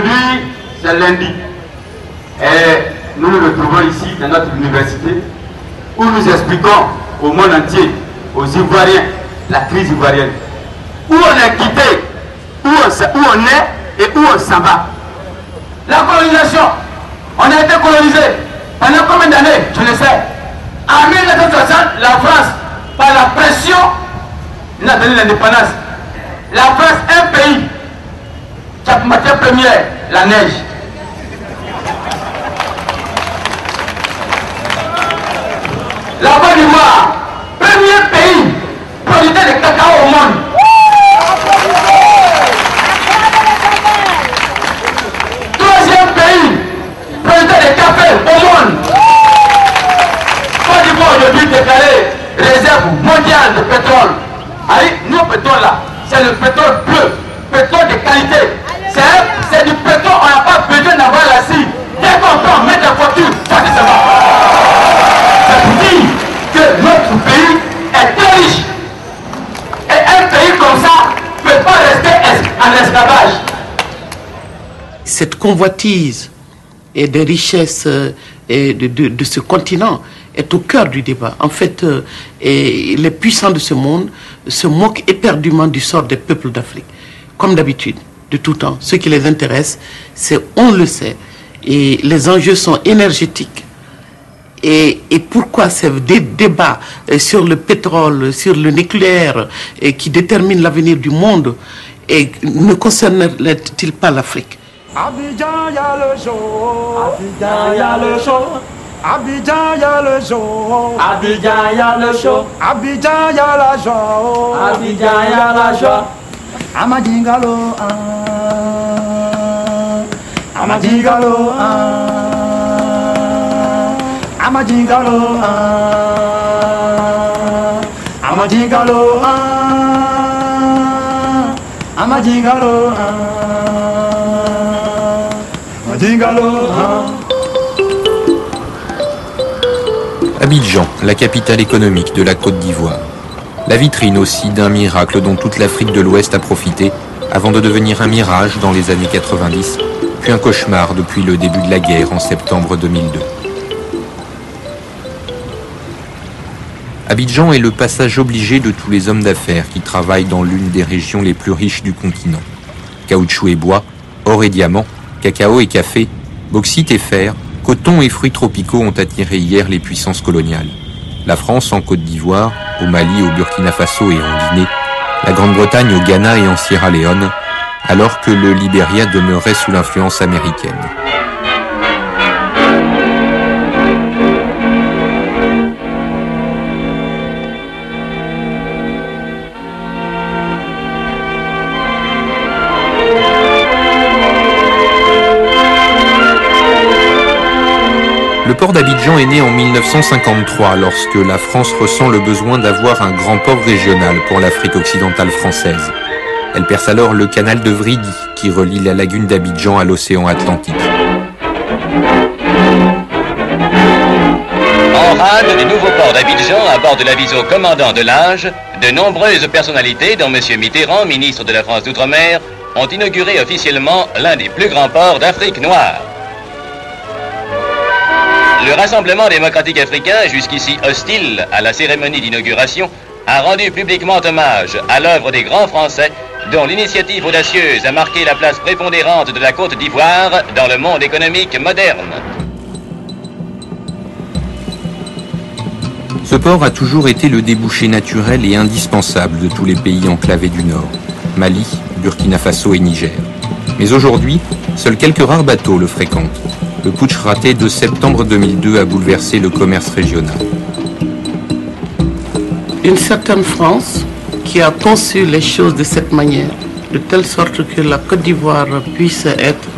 Aujourd'hui, c'est lundi. Et nous nous retrouvons ici dans notre université où nous expliquons au monde entier, aux Ivoiriens, la crise ivoirienne. Où on est quitté, où on est et où on s'en va. La colonisation, on a été colonisé pendant combien d'années? Je ne sais. En 1960, la France, par la pression, nous a donné l'indépendance. La France, un pays, matière première, la neige. La Côte d'Ivoire, premier pays producteur de cacao au monde. Troisième pays producteur de café au monde. Côte d'Ivoire aujourd'hui déclaré réserve mondiale de pétrole. Allez, nous pétrole là, c'est le pétrole bleu, pétrole de qualité. C'est du pétrole, on n'a pas besoin d'avoir la scie. Dès qu'on peut en mettre la voiture, ça se va. Ça veut dire que notre pays est très riche. Et un pays comme ça ne peut pas rester en esclavage. Cette convoitise et des richesses de ce continent est au cœur du débat. En fait, les puissants de ce monde se moquent éperdument du sort des peuples d'Afrique. Comme d'habitude, de tout temps. Ce qui les intéresse, c'est, on le sait, et les enjeux sont énergétiques. Et pourquoi ces débats sur le pétrole, sur le nucléaire, qui déterminent l'avenir du monde, ne concernent-ils pas l'Afrique? Abidjan, y a le jour. Abidjan, y a le jour. Abidjan, y a le jour. Abidjan, y a le jour. Abidjan, y a la joie. Abidjan, y a la joie. Amadingalo, Amadingalo, Amadingalo, Amadingalo, Amadingalo, Abidjan, la capitale économique de la Côte d'Ivoire. La vitrine aussi d'un miracle dont toute l'Afrique de l'Ouest a profité avant de devenir un mirage dans les années 90, puis un cauchemar depuis le début de la guerre en septembre 2002. Abidjan est le passage obligé de tous les hommes d'affaires qui travaillent dans l'une des régions les plus riches du continent. Caoutchouc et bois, or et diamants, cacao et café, bauxite et fer, coton et fruits tropicaux ont attiré hier les puissances coloniales. La France en Côte d'Ivoire, au Mali, au Burkina Faso et en Guinée, la Grande-Bretagne au Ghana et en Sierra Leone, alors que le Libéria demeurait sous l'influence américaine. Le port d'Abidjan est né en 1953 lorsque la France ressent le besoin d'avoir un grand port régional pour l'Afrique occidentale française. Elle perce alors le canal de Vridi qui relie la lagune d'Abidjan à l'océan Atlantique. En rade du nouveau port d'Abidjan à bord de l'aviso commandant de l'âge, de nombreuses personnalités dont M. Mitterrand, ministre de la France d'Outre-mer, ont inauguré officiellement l'un des plus grands ports d'Afrique noire. Le Rassemblement démocratique africain, jusqu'ici hostile à la cérémonie d'inauguration, a rendu publiquement hommage à l'œuvre des grands Français dont l'initiative audacieuse a marqué la place prépondérante de la Côte d'Ivoire dans le monde économique moderne. Ce port a toujours été le débouché naturel et indispensable de tous les pays enclavés du Nord, Mali, Burkina Faso et Niger. Mais aujourd'hui, seuls quelques rares bateaux le fréquentent. Le putsch raté de septembre 2002 a bouleversé le commerce régional. Une certaine France qui a conçu les choses de cette manière, de telle sorte que la Côte d'Ivoire puisse être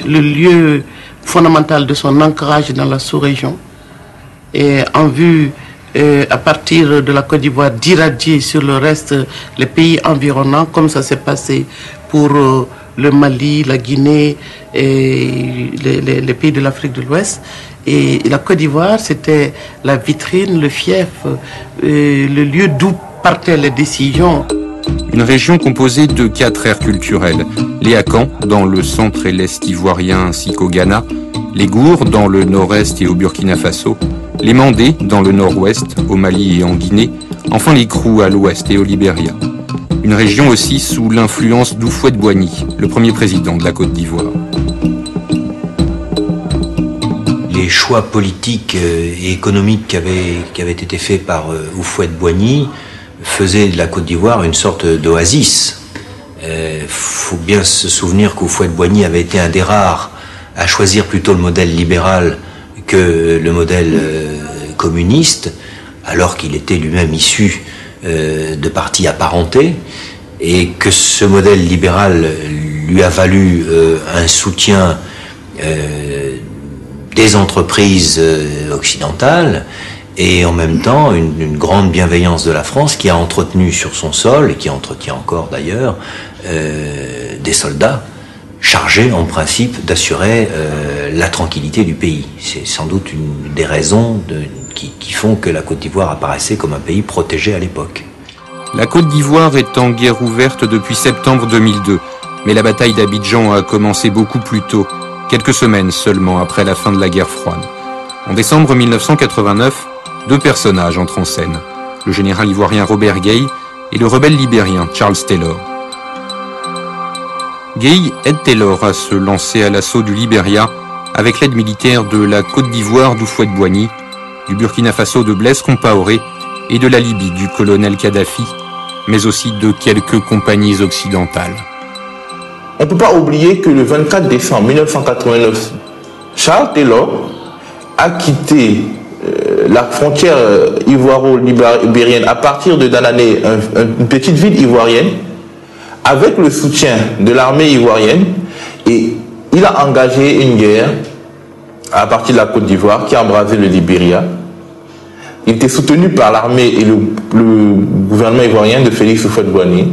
le lieu fondamental de son ancrage dans la sous-région, et en vue, à partir de la Côte d'Ivoire, d'irradier sur le reste les pays environnants, comme ça s'est passé pour le Mali, la Guinée et les pays de l'Afrique de l'Ouest. Et la Côte d'Ivoire, c'était la vitrine, le fief, le lieu d'où partaient les décisions. Une région composée de 4 aires culturelles. Les Akans, dans le centre et l'est ivoirien ainsi qu'au Ghana. Les Gours, dans le nord-est et au Burkina Faso. Les Mandés, dans le nord-ouest, au Mali et en Guinée. Enfin les Krou à l'ouest et au Libéria. Une région aussi sous l'influence d'Houphouët-Boigny, le premier président de la Côte d'Ivoire. Les choix politiques et économiques qui avaient été faits par Houphouët-Boigny faisaient de la Côte d'Ivoire une sorte d'oasis. Faut bien se souvenir qu'Houphouët-Boigny avait été un des rares à choisir plutôt le modèle libéral que le modèle communiste, alors qu'il était lui-même issu de partis apparentés, et que ce modèle libéral lui a valu un soutien des entreprises occidentales et en même temps une grande bienveillance de la France qui a entretenu sur son sol, et qui entretient encore d'ailleurs, des soldats chargés en principe d'assurer la tranquillité du pays. C'est sans doute une des raisons qui font que la Côte d'Ivoire apparaissait comme un pays protégé à l'époque. La Côte d'Ivoire est en guerre ouverte depuis septembre 2002, mais la bataille d'Abidjan a commencé beaucoup plus tôt, quelques semaines seulement après la fin de la guerre froide. En décembre 1989, 2 personnages entrent en scène, le général ivoirien Robert Gueye et le rebelle libérien Charles Taylor. Gueye aide Taylor à se lancer à l'assaut du Libéria avec l'aide militaire de la Côte d'Ivoire d'Houphouët-Boigny, du Burkina Faso de Blaise Compaoré et de la Libye du colonel Kadhafi, mais aussi de quelques compagnies occidentales. On ne peut pas oublier que le 24 décembre 1989, Charles Taylor a quitté la frontière ivoiro-libérienne à partir de Danané, une petite ville ivoirienne, avec le soutien de l'armée ivoirienne, et il a engagé une guerre à partir de la Côte d'Ivoire qui a embrasé le Libéria. Il était soutenu par l'armée et le gouvernement ivoirien de Félix Houphouët-Boigny.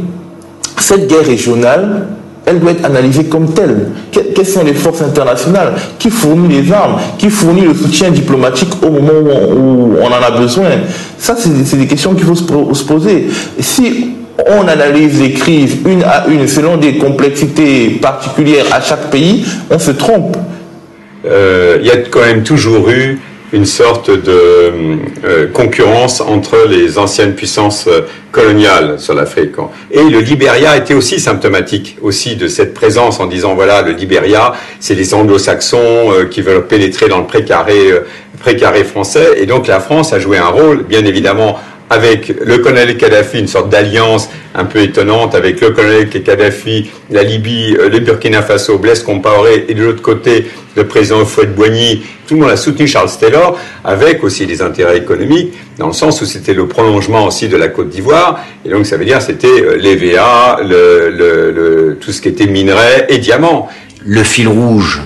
Cette guerre régionale, elle doit être analysée comme telle. Quelles sont les forces internationales? Qui fournit les armes? Qui fournit le soutien diplomatique au moment où on en a besoin? Ça, c'est des questions qu'il faut se poser. Si on analyse les crises une à une selon des complexités particulières à chaque pays, on se trompe. Il y a quand même toujours eu une sorte de concurrence entre les anciennes puissances coloniales sur l'Afrique. Et le Libéria était aussi symptomatique aussi de cette présence, en disant voilà, le Libéria, c'est les anglo-saxons qui veulent pénétrer dans le précaré français, et donc la France a joué un rôle, bien évidemment, avec le colonel Kadhafi, une sorte d'alliance un peu étonnante avec le colonel Kadhafi, la Libye, le Burkina Faso, Blaise Compaoré, et de l'autre côté, le président Houphouët-Boigny. Tout le monde a soutenu Charles Taylor, avec aussi des intérêts économiques, dans le sens où c'était le prolongement aussi de la Côte d'Ivoire, et donc ça veut dire c'était l'EVA, tout ce qui était minerais et diamants. Le fil rouge,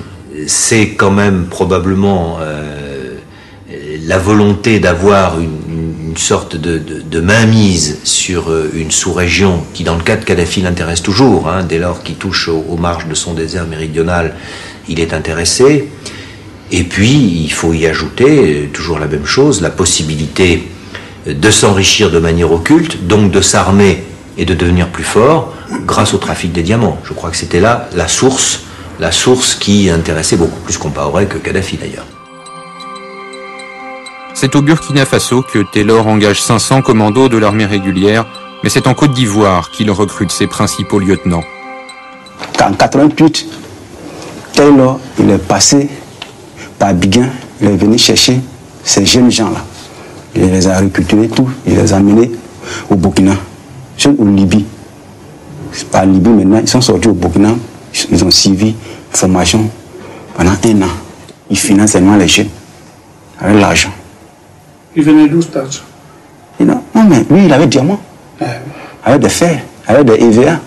c'est quand même probablement la volonté d'avoir une sorte de mainmise sur une sous-région qui, dans le cas de Kadhafi, l'intéresse toujours. Dès lors qu'il touche aux marges de son désert méridional, il est intéressé. Et puis, il faut y ajouter, toujours la même chose, la possibilité de s'enrichir de manière occulte, donc de s'armer et de devenir plus fort grâce au trafic des diamants. Je crois que c'était là la source qui intéressait beaucoup plus Compaoré que Kadhafi d'ailleurs. C'est au Burkina Faso que Taylor engage 500 commandos de l'armée régulière, mais c'est en Côte d'Ivoire qu'il recrute ses principaux lieutenants. En 1988, Taylor, il est passé par Biguin, il est venu chercher ces jeunes gens-là. Il les a recrutés tout, il les a amenés au Burkina, au Libye. Par Libye maintenant, ils sont sortis au Burkina, ils ont suivi formation pendant 1 an. Ils financent seulement les jeunes avec l'argent. Il venait d'où cet argent? Non, mais lui, il avait des diamants, avec des fer, avec des EVA.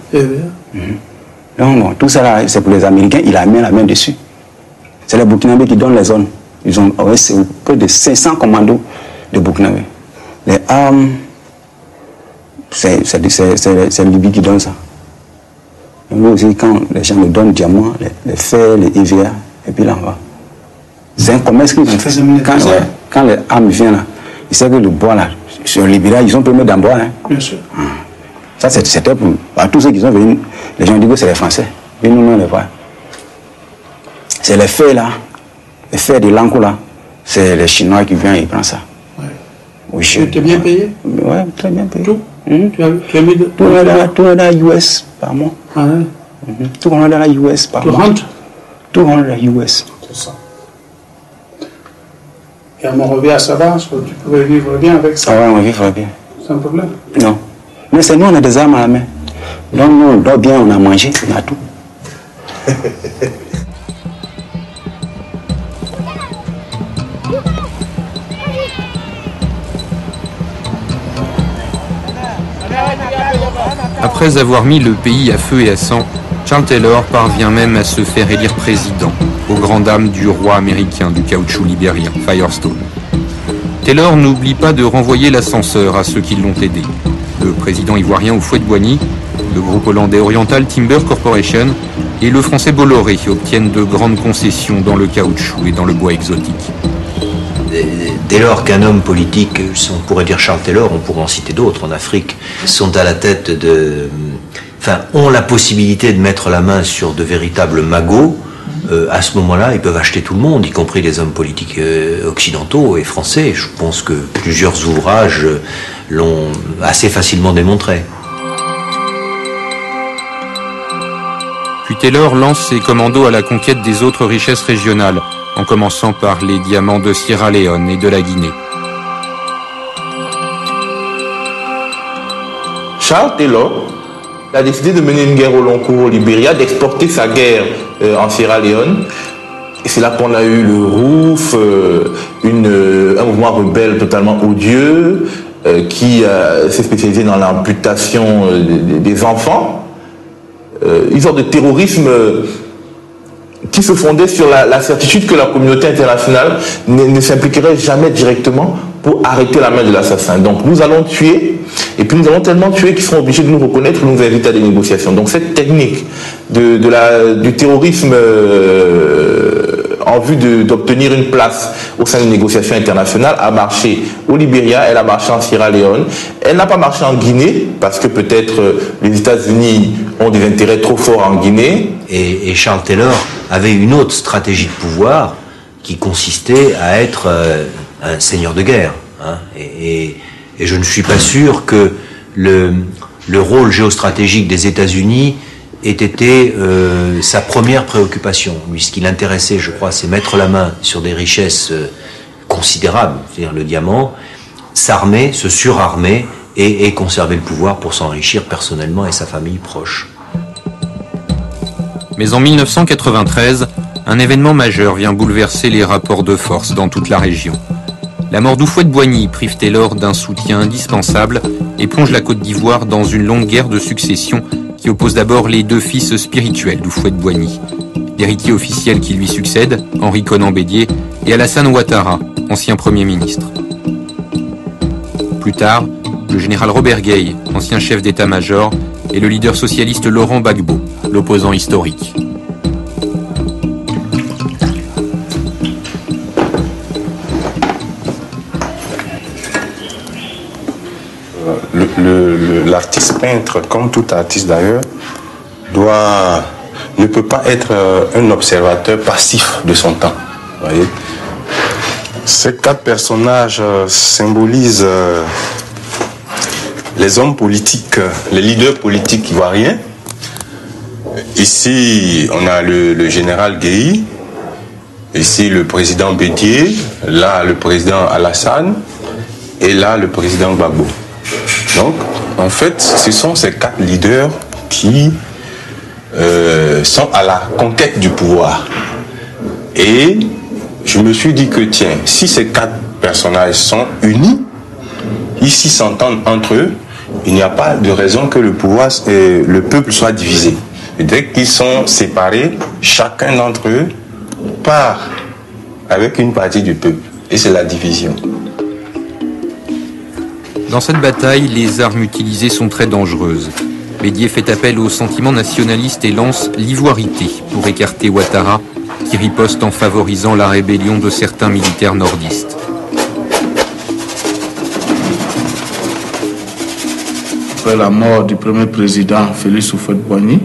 Donc, bon, tout ça, là, c'est pour les Américains, il a mis la main dessus. C'est les Burkinabés qui donnent les zones. Ils ont près de 500 commandos de Burkinabés. Les armes, c'est Libye qui donne ça. Et nous aussi, quand les gens nous donnent diamants, les fer, les EVA, et puis là, on va. C'est un commerce qu'ils ont fait. Quand les armes viennent là, ils savent que le bois là, sur le Libéria, ils ont permis d'en boire. Bien sûr. Ça, c'était pour tous ceux qui sont venus. Les gens disent que c'est les Français. Mais nous, on les voit. C'est les faits là, les faits de l'Anko là. C'est les Chinois qui viennent et prennent ça. Ouais. Oui, tu es bien payé? Oui, très bien payé. Tout? Tu as mis de... Tout est dans la US par mois. Ah ouais. Tout rentre dans la US par mois. Tout rentre dans la US. C'est ça. Et à Monrovia, à Savas, tu pouvais vivre bien avec ça? Ah ouais, on vivre bien. C'est un problème? Non. Mais c'est nous, on a des armes à la main. Donc nous, on dort bien, on a mangé, on a tout. Après avoir mis le pays à feu et à sang, Charles Taylor parvient même à se faire élire président, aux grandes dames du roi américain du caoutchouc libérien, Firestone. Taylor n'oublie pas de renvoyer l'ascenseur à ceux qui l'ont aidé. Le président ivoirien Houphouët-Boigny, le groupe hollandais Oriental Timber Corporation et le français Bolloré obtiennent de grandes concessions dans le caoutchouc et dans le bois exotique. Dès lors qu'un homme politique, on pourrait dire Charles Taylor, on pourrait en citer d'autres en Afrique, sont à la tête ont la possibilité de mettre la main sur de véritables magots, à ce moment-là, ils peuvent acheter tout le monde, y compris les hommes politiques occidentaux et français. Je pense que plusieurs ouvrages l'ont assez facilement démontré. Puis Taylor lance ses commandos à la conquête des autres richesses régionales, en commençant par les diamants de Sierra Leone et de la Guinée. Charles Taylor a décidé de mener une guerre au long cours au Libéria, d'exporter sa guerre en Sierra Leone. Et c'est là qu'on a eu le ROUF, un mouvement rebelle totalement odieux qui s'est spécialisé dans l'amputation des enfants. Une sorte de terrorisme qui se fondait sur la certitude que la communauté internationale ne s'impliquerait jamais directement pour arrêter la main de l'assassin. Donc nous allons tuer, et puis nous allons tellement tuer qu'ils seront obligés de nous reconnaître et nous inviter à des négociations. Donc cette technique du terrorisme en vue d'obtenir une place au sein des négociations internationales a marché au Libéria, elle a marché en Sierra Leone, elle n'a pas marché en Guinée, parce que peut-être les États-Unis ont des intérêts trop forts en Guinée. Et Charles Taylor avait une autre stratégie de pouvoir qui consistait à être un seigneur de guerre. Hein, et je ne suis pas sûr que le rôle géostratégique des États-Unis ait été sa première préoccupation. Lui, ce qui l'intéressait, je crois, c'est mettre la main sur des richesses considérables, c'est-à-dire le diamant, s'armer, se surarmer et conserver le pouvoir pour s'enrichir personnellement et sa famille proche. Mais en 1993, un événement majeur vient bouleverser les rapports de force dans toute la région. La mort d'Houphouët-Boigny prive Taylor d'un soutien indispensable et plonge la Côte d'Ivoire dans une longue guerre de succession qui oppose d'abord les deux fils spirituels d'Houphouët-Boigny, l'héritier officiel qui lui succède, Henri Konan Bédié, et Alassane Ouattara, ancien Premier ministre. Plus tard, le général Robert Gueye, ancien chef d'état-major, et le leader socialiste Laurent Gbagbo, l'opposant historique. L'artiste peintre, comme tout artiste d'ailleurs, ne peut pas être un observateur passif de son temps. Voyez, ces quatre personnages symbolisent les hommes politiques, les leaders politiques ivoiriens. Ici, on a le général Gueye, ici le président Bédié, là le président Alassane et là le président Gbagbo. Donc, en fait, ce sont ces quatre leaders qui sont à la conquête du pouvoir. Et je me suis dit que, tiens, si ces quatre personnages sont unis, ici s'entendent entre eux, il n'y a pas de raison que le pouvoir et le peuple soient divisés. Et dès qu'ils sont séparés, chacun d'entre eux part avec une partie du peuple. Et c'est la division. Dans cette bataille, les armes utilisées sont très dangereuses. Bédié fait appel au sentiment nationaliste et lance l'ivoirité pour écarter Ouattara, qui riposte en favorisant la rébellion de certains militaires nordistes. après la mort du premier président Félix Houphouët-Boigny.